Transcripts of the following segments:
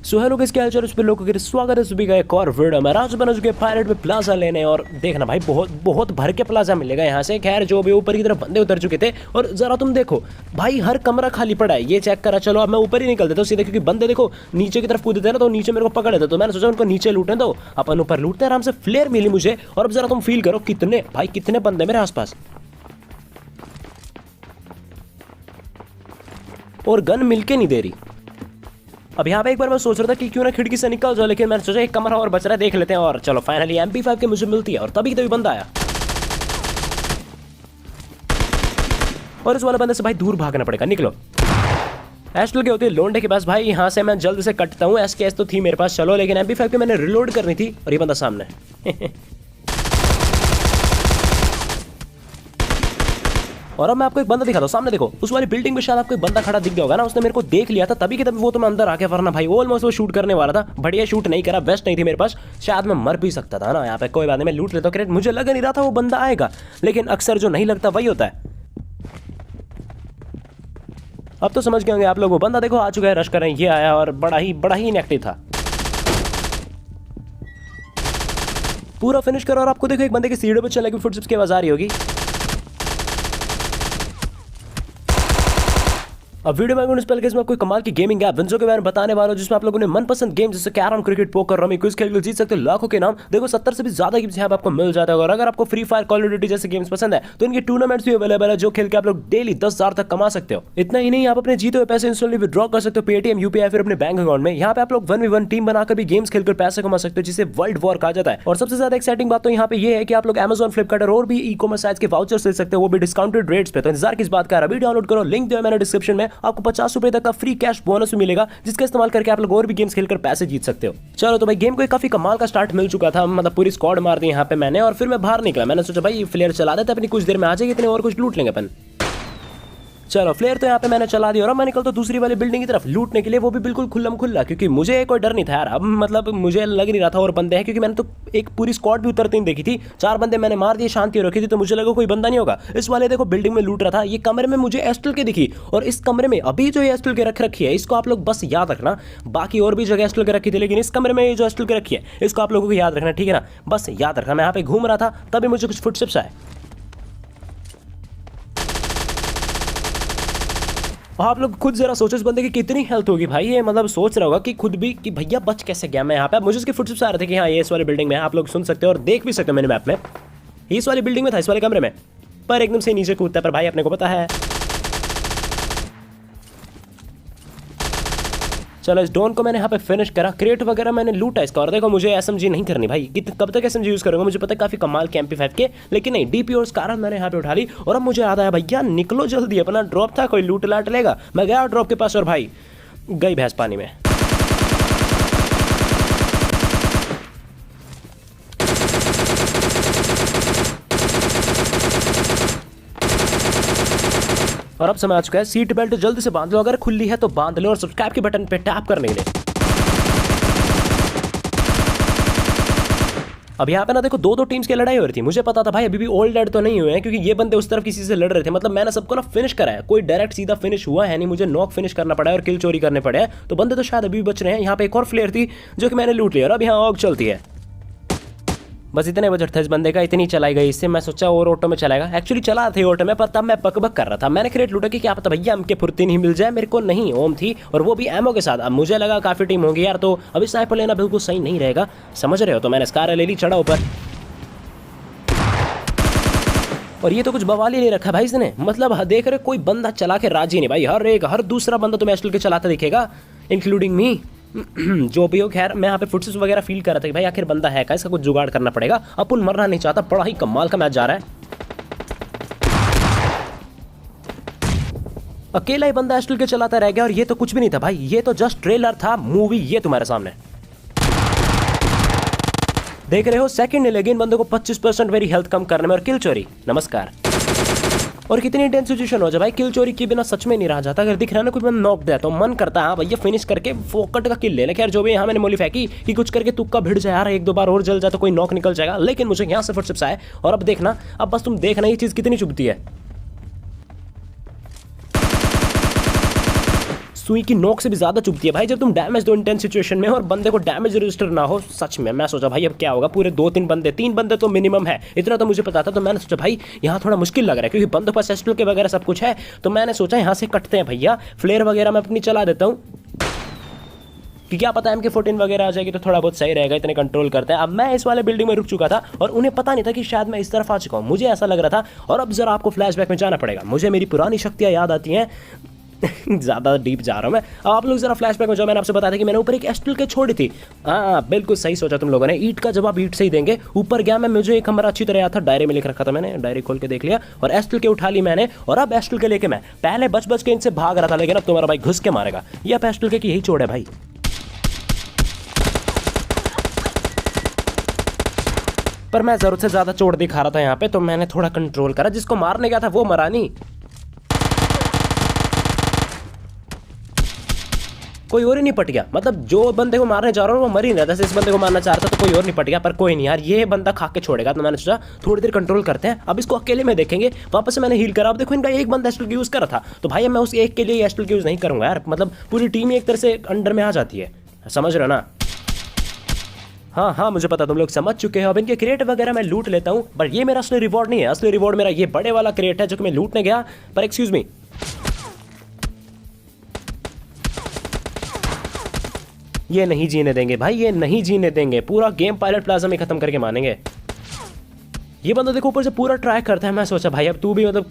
So hello किसके हाल चाल, उस पर लोगों के स्वागत है सुबह का एक और वीडियो में। आज बना चुके पायलट में प्लाजा लेने और देखना भाई बहुत बहुत भर के प्लाजा मिलेगा यहाँ से। खैर जो भी ऊपर की तरफ बंदे उतर चुके थे और जरा तुम देखो भाई हर कमरा खाली पड़ा है, ये चेक करा। चलो अब मैं ऊपर ही निकल देता हूँ सीधे, क्योंकि बंदे देखो नीचे की तरफ कूदते ना तो नीचे मेरे को पकड़ लेते, तो मैंने सोचा उनको नीचे लूटने दो, अपन ऊपर लूटते आराम से। फ्लेयर मिली मुझे और अब जरा तुम फील करो कितने भाई कितने बंदे मेरे आसपास, और गन मिलके नहीं दे रही। अब यहाँ पे एक बार मैं सोच रहा था कि क्यों ना खिड़की से निकल जाओ, लेकिन मैंने सोचा एक कमरा और बच रहा है, देख लेते हैं। और चलो फाइनली MP5 की मुझे मिलती है और तभी बंदा आया और इस वाले बंदे से भाई दूर भागना पड़ेगा। निकलो। एस्टल के होते लोंडे के पास भाई, यहाँ से मैं जल्द से कटता हूँ। SKS तो थी मेरे पास, चलो, लेकिन MP5 की मैंने रिलोड करनी थी और ये बंदा सामने और अब मैं आपको एक बंदा दिखाता हूँ, सामने देखो उस वाली बिल्डिंग में शायद आपको एक बंदा खड़ा दिख गया होगा ना, उसने मेरे को देख लिया था तभी वो तो मैं अंदर आके वरना भाई ऑलमोस्ट वो शूट करने वाला था। बढ़िया शूट नहीं करा, बेस्ट नहीं थी मेरे पास, शायद मैं मर भी सकता था ना। यहाँ पे कोई बात नहीं, मैं लूट लेता हूँ क्रेडिट। मुझे लग नहीं रहा था वो बंदा आएगा, लेकिन अक्सर जो नहीं लगता वही होता है। अब तो समझ गए होंगे आप लोग, वो बंदा देखो आ चुका है, रश कर रहे हैं। ये आया और बड़ा ही इनएक्टिव था। पूरा फिनिश करो और आपको देखो एक बंदे की सीढ़ी पर चलने की फुटस्टेप्स की आवाज आ रही होगी। अब वीडियो में इस पहले कोई कमाल की गेमिंग ऐप विंजो के बारे में बताने वाला हूं, जिसमें आप लोगों ने मनपसंद गेम जैसे carrom, cricket, poker, rummy, quiz खेल जीत सकते हो लाखों के नाम। देखो 70 से भी ज्यादा गेम्स यहाँ पे आपको मिल जाता है। और अगर आपको free fire, call of duty जैसे गेम्स पसंद है तो इनके टूर्नामेंट्स भी अवेलेबल है, जो खेल के आप लोग डेली 10,000 तक कमा सकते हो। इतना ही नहीं, आप अपने जीते हुए पैसे इंस्टेंटली विड्रॉ कर सकते हो पेटीएम, UPI फिर अपने बैंक अकाउंट में। यहाँ पे आप लोग 1v1 टीम बनाकर भी गेम्स खेलकर पैसे कमा सकते हो, जिसे वर्ल्ड वॉर कहा जाता है। और सबसे ज्यादा एक्साइटिंग बात तो यहाँ पे ये है कि आप लोग Amazon, फ्लिपकार्ट और भी ई-कॉमर्स साइट्स के वाउचर्स ले सकते हो, वो भी डिस्काउंटेड रेट्स पे। तो इंतजार किस बात का, अभी डाउनलोड करो, लिंक दिया मैंने डिस्क्रिप्शन में। आपको 50 रुपए तक का फ्री कैश बोनस मिलेगा, जिसका इस्तेमाल करके आप लोग और भी गेम्स खेलकर पैसे जीत सकते हो। चलो तो भाई गेम को काफी कमाल का स्टार्ट मिल चुका था, मतलब पूरी स्क्वाड मार दी यहाँ पे मैंने, और फिर मैं बाहर निकला। मैंने सोचा भाई फ्लेयर चला देते, अपनी कुछ देर में आ जाएगी, इतने और कुछ लूट लेंगे अपन। चलो फ्लेयर तो यहाँ पे मैंने चला दिया और मैं निकलता दूसरी वाली बिल्डिंग की तरफ लूटने के लिए, वो भी बिल्कुल खुल्लम खुल्ला, क्योंकि मुझे कोई डर नहीं था यार। अब मतलब मुझे लग नहीं रहा था और बंदे हैं, क्योंकि मैंने तो एक पूरी स्क्वाड भी उतरती नहीं देखी थी। 4 बंदे मैंने मार दिए, शांति रखी थी, तो मुझे लगा कोई बंदा नहीं होगा। इस वाले देखो बिल्डिंग में लूट रहा था, ये कमरे में मुझे एस्टल के दिखी, और इस कमरे में अभी जो ये एस्टल के रख रखी है, इसको आप लोग बस याद रखना। बाकी और भी जगह एस्टल के रखी थी, लेकिन इस कमरे में ये जो एस्टल के रखी है इसको आप लोगों को याद रखना, ठीक है ना। बस याद रखना। मैं यहाँ पे घूम रहा था तभी मुझे कुछ फुटस्टेप्स आए। आप लोग खुद जरा सोचो इस बंदे की कितनी हेल्थ होगी भाई। ये मतलब सोच रहा होगा कि खुद भी कि भैया बच कैसे गया मैं यहाँ पे। मुझे इसके फुटस्टेप्स आ रहे थे कि हाँ ये इस वाली बिल्डिंग में, आप लोग सुन सकते हो और देख भी सकते हो मेरे मैप में, इस वाली बिल्डिंग में था, इस वाले कमरे में, पर एकदम से नीचे कूदता है। पर भाई अपने को पता है। चलो इस डोन को मैंने यहाँ पे फिनिश करा, क्रेट वगैरह मैंने लूटा इसका। और देखो मुझे SMG नहीं करनी भाई, कब तक SMG यूज करूंगा, मुझे पता है काफी कमाल के MP5 के, लेकिन नहीं DP और स्कारन मैंने यहाँ पे उठा ली। और अब मुझे याद आया भैया निकलो जल्दी, अपना ड्रॉप था, कोई लूट लाट लेगा। मैं गया ड्रॉप के पास और भाई गई भैंस पानी में। और अब समय आ चुका है, सीट बेल्ट जल्दी से बांध लो, अगर खुली है तो बांध लो, और सब्सक्राइब के बटन पे टैप करने के लिए। अब यहाँ पे ना देखो 2-2 टीम्स की लड़ाई हो रही थी। मुझे पता था भाई अभी भी ओल्ड डेड तो नहीं हुए हैं, क्योंकि ये बंदे उस तरफ किसी से लड़ रहे थे। मतलब मैंने सबको ना फिनिश कराया, कोई डायरेक्ट सीधा फिनिश हुआ है नहीं, मुझे नॉक फिनिश करना पड़ा है और किल चोरी करने पड़े हैं। तो बंदे तो शायद अभी भी बच रहे हैं। यहाँ पे एक और फ्लेयर थी जो कि मैंने लूट लिया और अब यहाँ ऑग चलती है। बस इतने बजट था इस बंदे का, इतनी चलाई गई इससे। मैं सोचा और ऑटो में चलाएगा, एक्चुअली चला थे ऑटो में, पर तब मैं बकबक कर रहा था। मैंने क्रेट लूटा कि क्या पता भैया हमके फुर्ती नहीं मिल जाए, मेरे को नहीं ओम थी, और वो भी एमओ के साथ। अब मुझे लगा काफी टीम होगी यार, तो अभी स्नाइपर लेना बिल्कुल सही नहीं रहेगा, समझ रहे हो। तो मैंने स्कार ले ली, चढ़ा ऊपर, और ये तो कुछ बवाल ही नहीं रखा भाई इसने। मतलब देख रहे कोई बंदा चला के राजी नहीं भाई, हर दूसरा बंदा तुम्हें एस्टल के चलाता दिखेगा, इंक्लूडिंग मी। जो भी हो, खैर मैं यहाँ पे फुटस्टेप्स वगैरह फील कर रहा था कि भाई आखिर बंदा है का, इसका कुछ जुगाड़ करना पड़ेगा। अपन मरना नहीं चाहता, बड़ा ही कमाल का मैच जा रहा है। अकेला ही बंदा एस्टल के चलाता रह गया, और ये तो कुछ भी नहीं था भाई, ये तो जस्ट ट्रेलर था मूवी। ये तुम्हारे सामने देख रहे हो, सेकंड लगे इन बंदों को 25% मेरी हेल्थ कम करने में, और किल चोरी, नमस्कार। और कितनी इंटेंस सिचुएशन हो जाए भाई, किल चोरी के बिना सच में नहीं रहा जाता। अगर दिख रहा है ना कोई बंदा नॉक दिया तो मन करता है हाँ भैया फिनिश करके फोकट का किल ले ले। खैर जो भी यहाँ मैंने मोली फेंकी कि कुछ करके तुक्का भिड़ जाए यार, 1-2 बार और जल जाए तो कोई नॉक निकल जाएगा, लेकिन मुझे यहाँ से फुटस्टेप्स आए। और अब देखना, अब बस तुम देखना ये चीज़ कितनी चुभती है। सुई की नोक से भी ज्यादा चुभती है भाई जब तुम डैमेज दो इंटेंस सिचुएशन में और बंदे को डैमेज रजिस्टर ना हो। सच में मैं सोचा भाई अब क्या होगा, पूरे 2-3 बंदे, 3 बंदे तो मिनिमम है, इतना तो मुझे पता था। तो मैंने सोचा भाई यहाँ थोड़ा मुश्किल लग रहा है क्योंकि बंदों पास एस्ट्रल के वगैरह सब कुछ है। तो मैंने सोचा यहाँ से कटते हैं भैया, फ्लेयर वगैरह मैं अपनी चला देता हूँ कि क्या पता MK14 वगैरह आ जाएगी तो थोड़ा बहुत सही रहेगा, इतने कंट्रोल करते हैं। अब मैं इस वाले बिल्डिंग में रुक चुका था और उन्हें पता नहीं था कि शायद मैं इस तरफ आ चुका हूँ, मुझे ऐसा लग रहा था। और अब जरा आपको फ्लैशबैक में जाना पड़ेगा, मुझे मेरी पुरानी शक्तियाँ याद आती हैं। ज़्यादा डीप जा रहा हूँ मैं। आप लोग जरा फ्लैशबैक में जाओ, मैंने आपसे बताया था कि मैंने ऊपर एक एस्ट्रल के छोड़ी थी। हाँ बिल्कुल सही सोचा तुम लोगों ने, ईट का जवाब ईट से ही देंगे। ऊपर गया मैं, मुझे एक कमरा अच्छी तरह याद था, डायरी में लिख रखा था मैंने, डायरी खोल के देख लिया और एस्ट्रल के उठा ली मैंने। और अब एस्ट्रल के लेके मैं पहले बच के इनसे भाग रहा था, लेकिन अब तुम्हारा भाई घुस के मारेगा। ये अब एस्ट्रल के यही चोड़ है भाई। पर मैं जरूरत से ज्यादा चोट दिखा रहा था यहाँ पे, तो मैंने थोड़ा कंट्रोल करा। जिसको मारने गया था वो मरा नहीं, कोई और ही नहीं पट गया। मतलब जो बंदे को मारने जा रहा हूँ वो मर ही नहीं रहा, जैसे इस बंदे को मारना चाह रहा था तो कोई और नहीं पट गया। पर कोई नहीं यार, ये बंदा खा के छोड़ेगा। तो मैंने सोचा थोड़ी देर कंट्रोल करते हैं, अब इसको अकेले में देखेंगे। वापस से मैंने हील करा। अब देखो इनका एक बंदा एस्ट्रल यूज कर रहा था, तो भाई मैं उस एक के लिए एस्ट्रल यूज नहीं करूंगा यार। मतलब पूरी टीम ही एक तरह से अंडर में आ जाती है, समझ रहे हो ना। हाँ मुझे पता तुम लोग समझ चुके हो। अब इनके क्रेट वगैरह मैं लूट लेता हूँ, पर ये मेरा असली रिवॉर्ड नहीं है। असली रिवॉर्ड मेरा ये बड़े वाला क्रेट है जो कि मैं लूटने गया। पर एक्सक्यूज मी, ये नहीं जीने देंगे भाई, ये नहीं जीने देंगे। पूरा गेम पायलट प्लाजा में खत्म करके मानेंगे। ये बंदा देखो ऊपर से पूरा ट्राई करता है। मैं सोचा भाई अब तू भी मतलब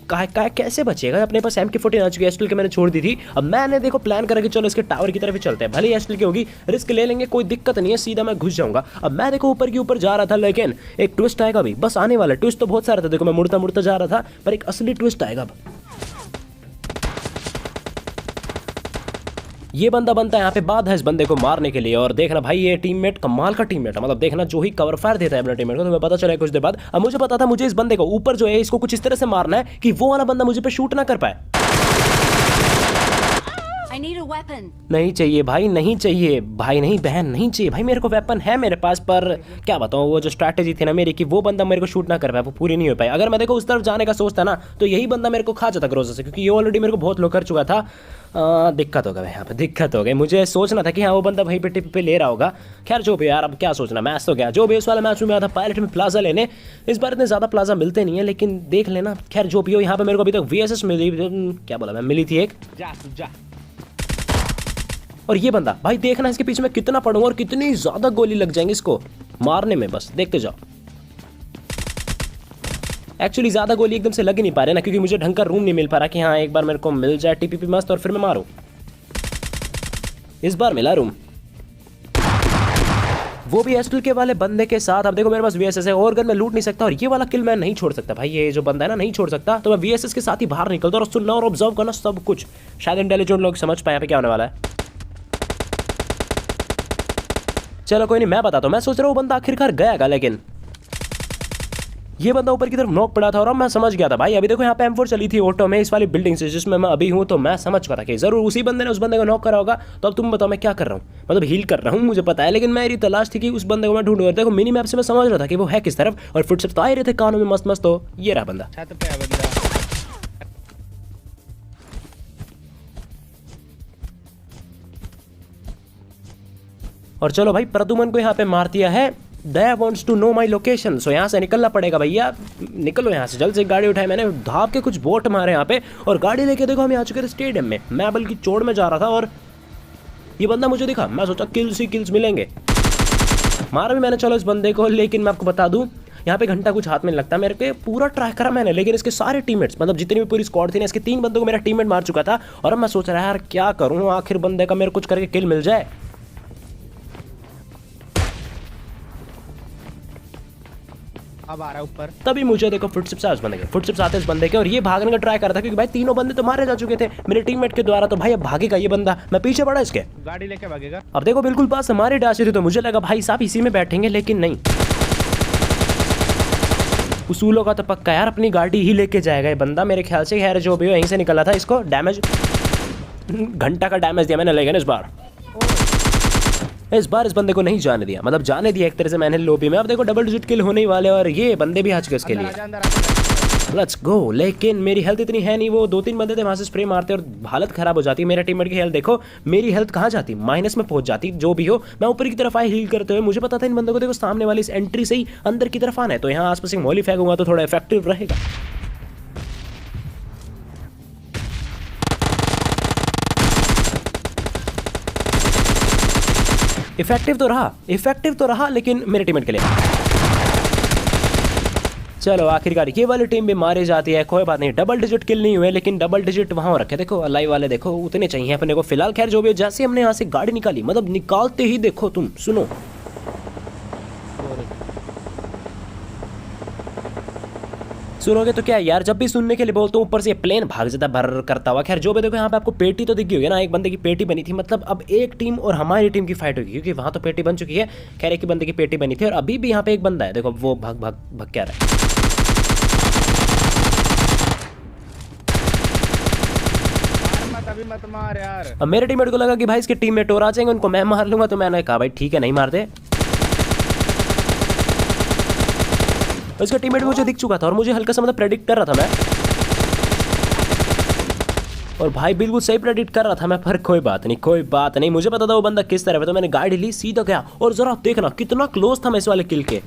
कैसे बचेगा, अपने पास MK14 आ चुकी है, एस्ट्रल के मैंने छोड़ दी थी। अब मैंने देखो प्लान करा कि चलो इसके टावर की तरफ ही चलते हैं, भले ही एस्ट्रल की होगी, रिस्क ले लेंगे, कोई दिक्कत नहीं है, सीधा मैं घुस जाऊंगा। अब मैं देखो ऊपर की ऊपर जा रहा था, लेकिन एक ट्विस्ट आएगा भी, बस आने वाला। ट्विस्ट तो बहुत सारा था, देखो मैं मुड़ता जा रहा था, पर एक असली ट्विस्ट आएगा। ये बंदा बनता है यहाँ पे बाद है इस बंदे को मारने के लिए। और देखना भाई ये टीममेट कमाल का टीममेट है, मतलब देखना जो ही कवर फायर देता है अपने टीममेट को। तो मैं पता चला कुछ देर बाद, अब मुझे पता था मुझे इस बंदे को ऊपर जो है इसको कुछ इस तरह से मारना है कि वो वाला बंदा मुझे पे शूट ना कर पाए। नहीं चाहिए भाई, नहीं चाहिए भाई, नहीं बहन, नहीं चाहिए भाई। मेरे को वेपन है मेरे पास, पर क्या बताऊँ वो जो स्ट्रैटेजी थी ना मेरी कि वो बंदा मेरे को शूट ना कर पाया, वो पूरी नहीं हो पाई। अगर मैं देखो उस तरफ जाने का सोचता ना तो यही बंदा मेरे को खा जाता ग्रोजर से, क्योंकि ये ऑलरेडी मेरे को बहुत लो कर चुका था। दिक्कत हो गया यहाँ पे, दिक्कत हो गई। मुझे सोचना था कि हाँ वो बंदा वहीं पे टिप पे ले रहा होगा। खैर जो भी यार, अब क्या सोचना, मैच तो गया। जो भी इस वाले मैच में मैं था पायलट में प्लाजा लेने, इस बार इतने ज़्यादा प्लाजा मिलते नहीं है, लेकिन देख लेना। खैर जो भी हो, यहाँ पे मेरे को अभी तक VSS मिली, क्या बोला मैं, मिली थी एक। और ये बंदा भाई देखना इसके पीछे मैं कितना पड़ूंगा और कितनी ज्यादा गोली लग जाएंगी इसको मारने में, बस देखते जाओ। एक्चुअली ज्यादा गोली एकदम से लग ही नहीं पा रहे ना, क्योंकि मुझे ढंग का रूम नहीं मिल पा रहा कि हाँ एक बार मेरे को मिल जाए TPP मस्त और फिर मैं मारूं। इस बार मिला रूम, वो भी एस्ट्रल के वाले बंदे के साथ। अब देखो मेरे पास VSS है और गन मैं लूट नहीं सकता, और ये वाला किल मैं नहीं छोड़ सकता भाई। ये जो बंदा है ना नहीं छोड़ सकता, तो मैं VSS के साथ ही बाहर निकलता और सुनना और ऑब्जर्व करना सब कुछ। शायद इंटेलिजेंट लोग समझ पाए यहाँ पे क्या होने वाला है। चलो कोई नहीं, मैं बताता हूँ। मैं सोच रहा हूँ वो बंदा आखिरकार गया, लेकिन ये बंदा ऊपर की तरफ नॉक पड़ा था और मैं समझ गया था भाई। अभी देखो यहाँ पे M4 चली थी ऑटो में इस वाली बिल्डिंग से जिसमें मैं अभी हूँ, तो मैं समझ चुका था कि जरूर उसी बंदे ने उस बंदे को नॉक करा होगा। तो अब तुम बताओ मैं क्या कर रहा हूँ, मतलब हील कर रहा हूँ मुझे पता है, लेकिन मेरी तलाश थी कि उस बंदे को मैं ढूंढूंगा। देखो मिनी मैप से मैं समझ रहा था कि वो है किस तरफ, और फुटस्टेप्स तो आ ही रहे थे कानों में मस्त मस्त। तो ये रहा बंदा, और चलो भाई प्रदुमन को यहाँ पे मार दिया है। Daya wants to know my location. So यहाँ से निकलना पड़ेगा भैया, निकलो यहाँ से जल्द से। गाड़ी उठाई मैंने, धाप के कुछ बोट मारे यहाँ पे, और गाड़ी लेके देखो हम आ चुके थे स्टेडियम में। मैं बल्कि चोड़ में जा रहा था और ये बंदा मुझे दिखा, मैं सोचा किल्स ही किल्स मिलेंगे, मारा भी मैंने चलो इस बंदे को। लेकिन मैं आपको बता दूँ यहाँ पे घंटा कुछ हाथ में लगता है मेरे को, पूरा ट्राई करा मैंने, लेकिन इसके सारे टीममेट्स मतलब जितनी भी पूरी स्क्वाड थी ना, इसके 3 बंदों को मेरा टीममेट मार चुका था। और अब मैं सोच रहा यार क्या करूँ, आखिर बंदे का मेरे कुछ करके किल मिल जाए। अब आ रहा है ऊपर, तभी मुझे देखो फुटस्टेप्स आए उस बंदे के, फुटस्टेप्स आते इस बंदे के, और ये भागने का ट्राई कर रहा था क्योंकि भाई 3 बंदे तो मारे जा चुके थे मेरे टीममेट के द्वारा। तो भाई अब भागेगा ये बंदा, मैं पीछे पड़ा इसके, गाड़ी लेके भागेगा। अब देखो बिल्कुल पास हमारी डांसी थी, तो मुझे लगा भाई साहब इसी में बैठेंगे, लेकिन नहीं। उसूलों का तो पक्का यार, अपनी गाड़ी ही लेके जाएगा ये बंदा मेरे ख्याल से। खैर जो भी हो, यहीं से निकला था। इसको डैमेज, घंटा का डैमेज दिया मैंने, लेकिन इस बार इस बंदे को नहीं जाने दिया, मतलब जाने दिया एक तरह से मैंने लोबी में। अब देखो डबल डिजिट किल होने ही वाले, और ये बंदे भी आ चुके इसके लिए। Let's go. लेकिन मेरी हेल्थ इतनी है नहीं, वो 2-3 बंदे थे वहां से स्प्रे मारते और हालत खराब हो जाती। मेरा टीममेट की हेल्थ देखो, मेरी हेल्थ कहाँ जाती, माइनस में पहुंच जाती। जो भी हो, मैं ऊपर की तरफ आए हील करते हुए। मुझे पता था इन बंदों को देखो सामने वाली इस एंट्री से ही अंदर की तरफ आना है, तो यहाँ आसपास एक मॉली फेंकूंगा तो थोड़ा इफेक्टिव रहेगा। इफेक्टिव तो रहा लेकिन मेरे टीममेट के लिए। चलो आखिरकार ये वाली टीम भी मारी जाती है, कोई बात नहीं। डबल डिजिट किल नहीं हुए लेकिन डबल डिजिट वहां रखे। देखो अलाइव वाले देखो उतने चाहिए अपने को फिलहाल। खैर जो भी, जैसे हमने यहाँ से गाड़ी निकाली, मतलब निकालते ही देखो तुम सुनो, सुनोगे तो क्या यार, जब भी सुनने के लिए बोलता हूँ ऊपर से प्लेन भाग जाता भर करता हुआ। खैर जो भी, देखो यहाँ पे आपको पेटी तो दिखी होगी ना, एक बंदे की पेटी बनी थी। मतलब अब एक टीम और हमारी टीम की फाइट होगी, क्योंकि वहां तो पेटी बन चुकी है। खैर एक ही बंदे की पेटी बनी थी और अभी भी यहाँ पे एक बंदा है, देखो वो भाग भाग भाग क्या रहा है। अभी मत मार यार। अब मेरे टीममेट को लगा कि भाई इसके टीममेट और आ जाएंगे, उनको मैं मार लूंगा, तो मैंने कहा भाई ठीक है नहीं मारते। इसका टीममेट मुझे दिख चुका था और मुझे हल्का सा मतलब प्रेडिक्ट कर रहा था मैं, और भाई बिल्कुल सही प्रेडिक्ट कर रहा था मैं। पर कोई बात नहीं, मुझे पता था वो बंदा किस तरह है, तो मैंने गाड़ी ली सीधा गया और जरा देखना कितना क्लोज था मैं इस वाले किल के।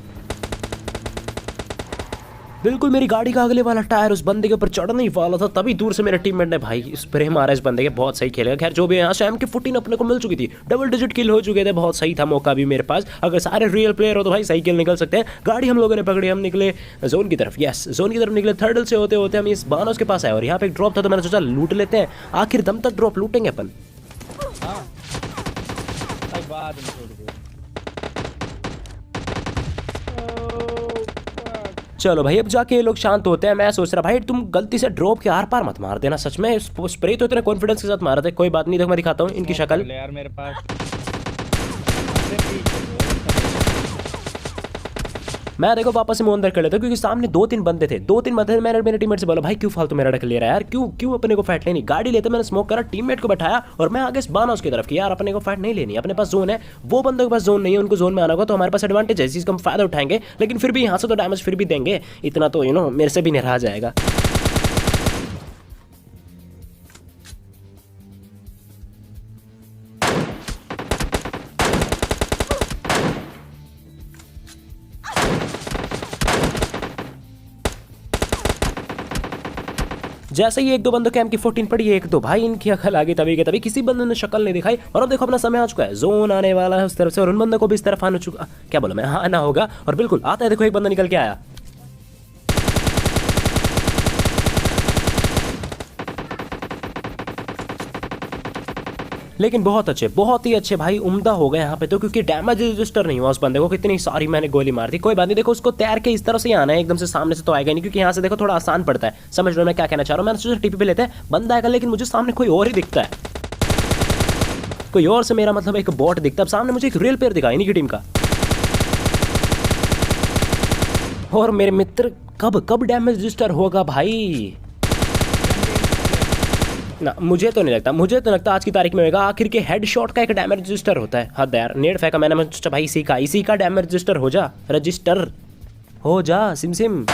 बिल्कुल मेरी गाड़ी का अगले वाला टायर उस बंदे के ऊपर चढ़ने ही वाला था, तभी दूर से मेरे टीममेट ने भाई स्प्रे मारा इस बंदे के। बहुत सही खेलेगा। खैर जो भी, यहाँ से MK14 अपने को मिल चुकी थी, डबल डिजिट किल हो चुके थे, बहुत सही था मौका भी मेरे पास। अगर सारे रियल प्लेयर हो तो भाई सही किल निकल सकते हैं। गाड़ी हम लोगों ने पकड़ी, हम निकले जोन की तरफ। यस जोन की तरफ निकले। थर्डल से होते होते हम इस बानोस के पास आए और यहाँ पे एक ड्रॉप था, तो मैंने सोचा लूट लेते हैं, आखिर दम तक ड्रॉप लूटेंगे अपन। चलो भाई अब जाके ये लोग शांत होते हैं। मैं सोच रहा भाई तुम गलती से ड्रॉप के आर पार मत मार देना, सच में स्प्रे तो इतने कॉन्फिडेंस के साथ मारा था। कोई बात नहीं, देखो मैं दिखाता हूँ इनकी शक्ल यार मेरे पास। मैं देखो वापस से मुंह अंदर कर लेता हूँ, क्योंकि सामने 2-3 बंदे थे। मैंने मेरे टीममेट से बोला भाई क्यों फालतू मेरा ढक ले रहा है यार, क्यों अपने को फाइट लेनी। गाड़ी लेते मैंने स्मोक करा, टीममेट को बैठाया और मैं आगे बानोस की तरफ कि यार अपने को फाइट नहीं लेनी, अपने पास जोन है, वो बंदों के पास जोन नहीं है, उनको जोन में आना होगा, तो हमारे पास एडवांटेज है, इस चीज़ का हम फायदा उठाएंगे। लेकिन फिर भी यहाँ से तो डैमेज फिर भी देंगे, इतना तो मेरे से भी नहीं रहा जाएगा। जैसे ही 1-2 बंदों के MK14 पड़ी, 1-2 भाई इनकी अकल आ गई तभी के तभी, किसी बंदे ने शक्ल नहीं दिखाई। और अब देखो अपना समय आ चुका है, जोन आने वाला है उस तरफ से, और उन बंदों को भी इस तरफ आना चुका, क्या बोला मैं, हाँ आना होगा। और बिल्कुल आता है, देखो एक बंदा निकल के आया। लेकिन बहुत ही अच्छे भाई, उम्दा हो गए यहाँ पे तो, क्योंकि डैमेज रजिस्टर नहीं हुआ उस बंदे को। कितनी सारी मैंने गोली मार दी, कोई बात नहीं। देखो उसको तैर के इस तरह से आना है, एकदम से सामने से तो आएगा नहीं, क्योंकि यहाँ से देखो थोड़ा आसान पड़ता है। समझ लो मैं क्या कहना चाह रहा हूँ। मैंने सोचा टीपी पे लेते हैं, बंदा आएगा, लेकिन मुझे सामने कोई और ही दिखता है, कोई और से मेरा मतलब एक बॉट दिखता है। सामने मुझे एक रियल प्लेयर दिखा इन्हीं की टीम का, और मेरे मित्र कब डैमेज रजिस्टर होगा भाई ना, मुझे तो नहीं लगता आज की तारीख में होगा। आखिर के हेडशॉट का एक डैमेज रजिस्टर होता है। हद यार, नेट फेंका मैंने सोचा भाई इसी का डैमेज रजिस्टर हो जा सिम।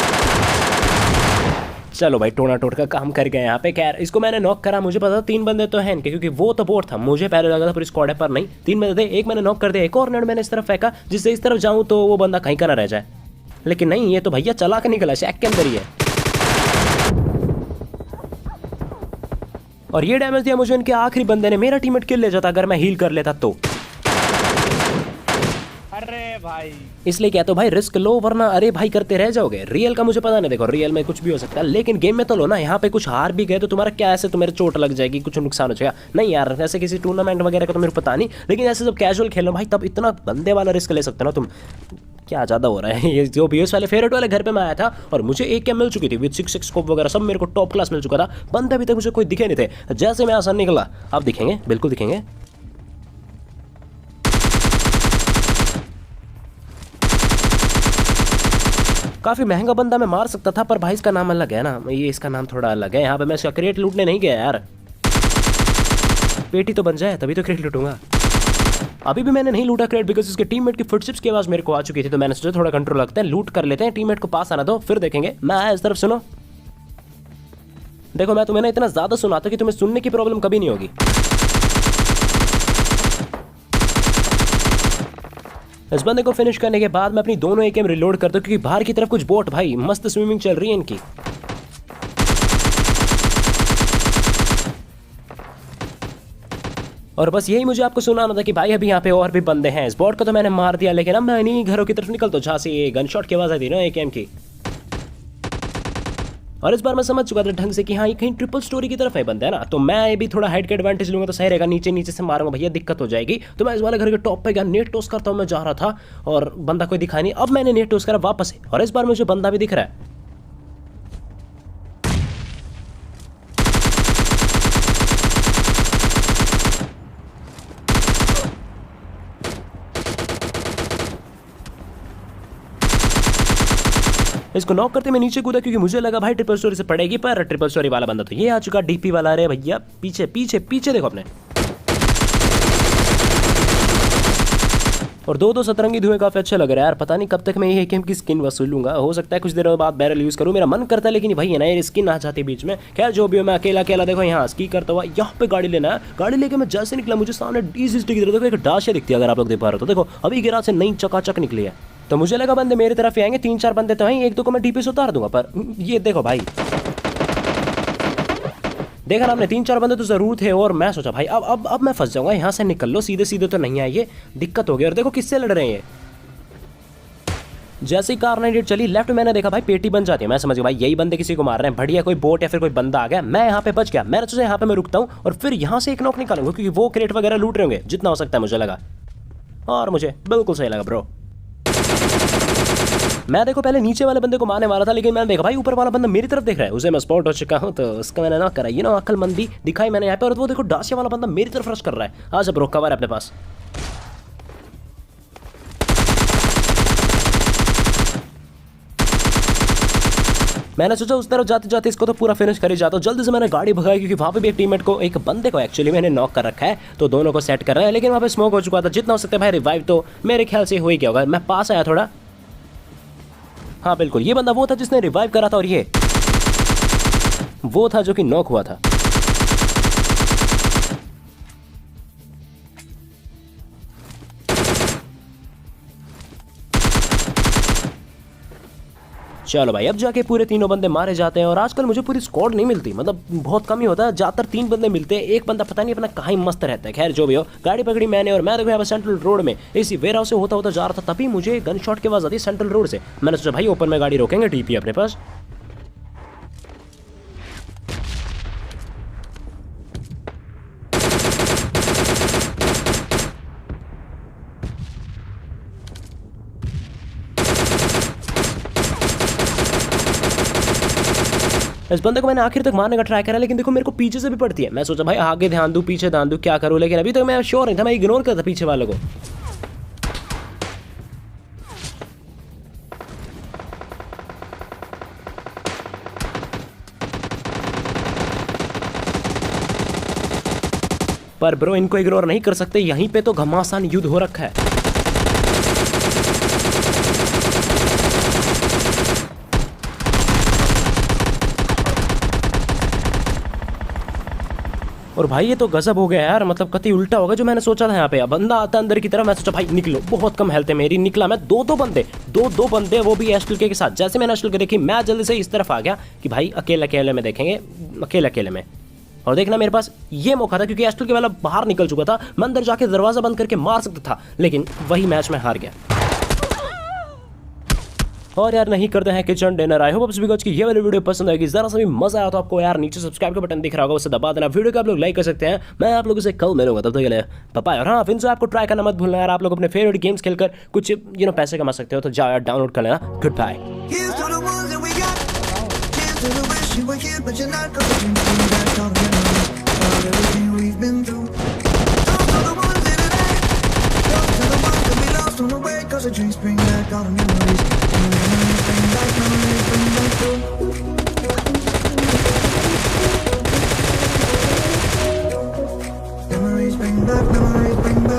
चलो भाई टोना टोट का काम कर गए यहाँ पे। खैर इसको मैंने नॉक करा, मुझे पता था 3 बंदे तो हैं इनके, क्योंकि वो तो बोट था, मुझे पहले लगा था पूरी स्क्वाड है, पर नहीं 3 बंदे थे। एक मैंने नॉक कर दिया, एक और नेट मैंने इस तरफ फेंका, जिससे इस तरफ जाऊँ तो वो बंदा कहीं का ना रह जाए। लेकिन नहीं, ये तो भैया चला के निकला, शैक के अंदर ही है। और ये डैमेज दिया मुझे इनके आखिरी बंदे ने। मेरा टीममेट किल ले जाता अगर मैं हील कर लेता तो। अरे भाई इसलिए कहता हूँ भाई रिस्क लो, वरना अरे भाई करते रह जाओगे। रियल का मुझे पता नहीं, देखो रियल में कुछ भी हो सकता है, लेकिन गेम में तो लो ना। यहाँ पे कुछ हार भी गए तो तुम्हारा क्या, ऐसे तुम्हारे चोट लग जाएगी, कुछ नुकसान हो जाएगा नहीं यार। ऐसे किसी टूर्नामेंट वगैरह का तो मेरे पता नहीं, लेकिन ऐसे जब कैजुअल खेलो भाई, तब इतना बंदे वाला रिस्क ले सकते हो ना तुम। क्या ज़्यादा हो रहा है। ये जो BS वाले फेवरेट वाले घर पे मैं आया था और मुझे एक क्या मिल चुकी थी विद 6 स्कोप वगैरह, सब मेरे को टॉप क्लास मिल चुका था। बंदे अभी तक मुझे कोई दिखे नहीं थे। जैसे मैं आसान निकला, अब दिखेंगे, बिल्कुल दिखेंगे। काफ़ी महंगा बंदा मैं मार सकता था, पर भाई इसका नाम अलग है ना, ये इसका नाम थोड़ा अलग है। यहाँ पे मैं इसका क्रेट लूटने नहीं गया यार, पेटी तो बन जाए तभी तो क्रेट लूटूंगा। अभी भी मैंने नहीं लूटा क्रेट, बिकॉज इसके टीममेट की फुटस्टेप्स की आवाज़ मेरे को आ चुकी थी, तो मैंने सोचा थोड़ा कंट्रोल रखते हैं, लूट कर लेते हैं, टीममेट को पास आना दो फिर देखेंगे। मैं आया इस तरफ, सुनो देखो मैं तुम्हें ना इतना ज्यादा सुनाता कि तुम्हें सुनने की प्रॉब्लम कभी नहीं होगी। इस बंदे को फिनिश करने के बाद मैं अपनी दोनों एकेएम रिलोड करता हूँ, क्योंकि बाहर की तरफ कुछ बोट भाई मस्त स्विमिंग चल रही है इनकी। और बस यही मुझे आपको सुनाना था कि भाई अभी यहाँ पे और भी बंदे हैं। इस बॉट को तो मैंने मार दिया, लेकिन अब मैं इन्हीं घरों की तरफ निकलता हूँ जहाँ से ये गन शॉट की आवाज आई थी ना एकेएम की। और इस बार मैं समझ चुका था ढंग से कि हाँ ये कहीं ट्रिपल स्टोरी की तरफ है बंदा है ना, तो मैं भी थोड़ा हाइट का एडवांटेज लूंगा तो सही रहेगा। नीचे नीचे से मारूंगा भैया, दिक्कत हो जाएगी। तो मैं इस वाले घर के टॉप पे गया, नेट टोस करता हूँ, मैं जा रहा था और बंदा कोई दिखा नहीं। अब मैंने नेट टोस करा वापस से, और इस बार मुझे बंदा भी दिख रहा है। इसको नॉक करते मैं नीचे कूदा, क्योंकि मुझे लगा भाई ट्रिपल स्टोरी से पड़ेगी, पर ट्रिपल स्टोरी वाला बंदा तो ये आ चुका डीपी वाला। अरे भैया पीछे पीछे पीछे देखो अपने। और दो सतरंगी धुएं काफी अच्छे लग रहे हैं यार। पता नहीं कब तक मैं ये एकेएम की स्किन वसूलूंगा। हो सकता है कुछ देर बाद बैरल यूज करूं, मेरा मन करता है, लेकिन भाई है ना ये स्किन आ जाती बीच में। खैर जो भी हो, मैं अकेला अकेला देखो यहाँ स्की करता हुआ यहाँ पे गाड़ी लेना है। गाड़ी लेके मैं जैसे निकला, मुझे सामने डीसी की तरह देखो एक डाशिया दिखती है, अगर आप लोग देख पा रहे हो तो। देखो अभी गिरा से नई चकाचक निकली है, तो मुझे लगा बंदे मेरी तरफ ही आएंगे। 3-4 बंदे तो हैं, एक दो को मैं डीपी से उतार दूंगा, पर ये देखो भाई देखा ना आपने 3-4 बंदे तो जरूर थे। और मैं सोचा भाई अब मैं फंस जाऊंगा, यहाँ से निकल लो, सीधे सीधे तो नहीं आएंगे, दिक्कत हो गई। और देखो किससे लड़ रहे हैं ये। जैसे ही कार 98 चली लेफ्ट, मैंने देखा भाई पेटी बन जाती है। मैं समझ गया भाई यही बंदे किसी को मार रहे हैं, बढ़िया कोई बोट या फिर कोई बंदा आ गया। मैं यहाँ पे बच गया, मैंने सोचा यहाँ पे मैं रुकता हूँ और फिर यहाँ से एक नॉक निकालूंगा, क्योंकि वो क्रेट वगैरह लूट रहे होंगे जितना हो सकता है मुझे लगा। और मुझे बिल्कुल सही लगा ब्रो। मैं देखो पहले नीचे वाले बंदे को मारने वाला था, लेकिन मैंने देखा भाई ऊपर वाला बंदा मेरी तरफ देख रहा है, उसे मैं स्पॉट हो चुका हूँ, तो उसका मैंने नॉक करा। ये ना अक्लमंदी दिखाई मैंने यहाँ पे। और वो देखो डासिया वाला बंदा मेरी तरफ रश कर रहा है। आज अब ब्रो कवर है अपने पास। मैंने सोचा उस तरफ जाते जाते इसको तो पूरा फिनिश कर ही जाता हूँ। जल्दी से मैंने गाड़ी भगाई, क्योंकि वहाँ पे भी एक टीममेट को, एक बंदे को एक्चुअली मैंने नॉक कर रखा है, तो दोनों को सेट कर रहा है। लेकिन वहाँ पे स्मोक हो चुका था, जितना हो सकता है भाई रिवाइव तो मेरे ख्याल से हो ही गया होगा। मैं पास आया थोड़ा, हाँ बिल्कुल ये बंदा वो था जिसने रिवाइव करा था, और ये वो था जो कि नॉक हुआ था। चलो भाई अब जाके पूरे तीनों बंदे मारे जाते हैं। और आजकल मुझे पूरी स्क्वाड नहीं मिलती, मतलब बहुत कम ही होता है। ज्यादातर 3 बंदे मिलते हैं, एक बंदा पता नहीं अपना कहाँ ही मस्त रहता है। खैर जो भी हो, गाड़ी पकड़ी मैंने और मैं देखो यहाँ पर सेंट्रल रोड में इसी वेयर हाउस से होता होता जा रहा था, तभी मुझे गन शॉट की आवाज आती सेंट्रल रोड से। मैंने सोचा भाई ओपन में गाड़ी रोकेंगे, टीपी अपने पास। इस बंदे को मैंने आखिर तक मारने का ट्राई करा, लेकिन देखो मेरे को पीछे से भी पड़ती है। मैं सोचा भाई आगे ध्यान दूं पीछे ध्यान दूं क्या करूं, लेकिन अभी तो मैं श्योर नहीं था, मैं इग्नोर करता पीछे वालों को। पर ब्रो इनको इग्नोर नहीं कर सकते, यहीं पे तो घमासान युद्ध हो रखा है। और भाई ये तो गजब हो गया यार, मतलब कति उल्टा होगा जो मैंने सोचा था। यहाँ पे बंदा आता अंदर की तरफ, मैं सोचा भाई निकलो, बहुत कम हेल्थ है मेरी। निकला मैं, दो बंदे वो भी एस्टल के साथ। जैसे मैंने एस्टल के देखी, मैं जल्दी से इस तरफ आ गया कि भाई अकेले अकेले में देखेंगे, अकेले अकेले में। और देखना मेरे पास ये मौका था, क्योंकि एस्टल के वाला बाहर निकल चुका था। मैं अंदर जाके दरवाजा बंद करके मार सकता था, लेकिन वही मैच में हार गया। और यार नहीं करते हैं किचन डिनर। आई होप आप सभी को आज की ये वाली वीडियो पसंद आएगी। जरा सा भी मजा आया तो आपको यार नीचे सब्सक्राइब का बटन दिख रहा होगा, उसे दबा देना। वीडियो को आप लोग लाइक कर सकते हैं। मैं आप लोगों से कल मिलूंगा, तब तक के लिए बाय। और हाँ फिर आपको ट्राई करना मत भूलना यार। आप लोग अपने फेवरेट गेम्स खेलकर कुछ पैसे कमा सकते हो, तो जाओ यार डाउनलोड कर लेना। Goodbye. Cause the dreams bring back all the memories. Memories bring back, memories bring back you. Memories bring back, memories bring back.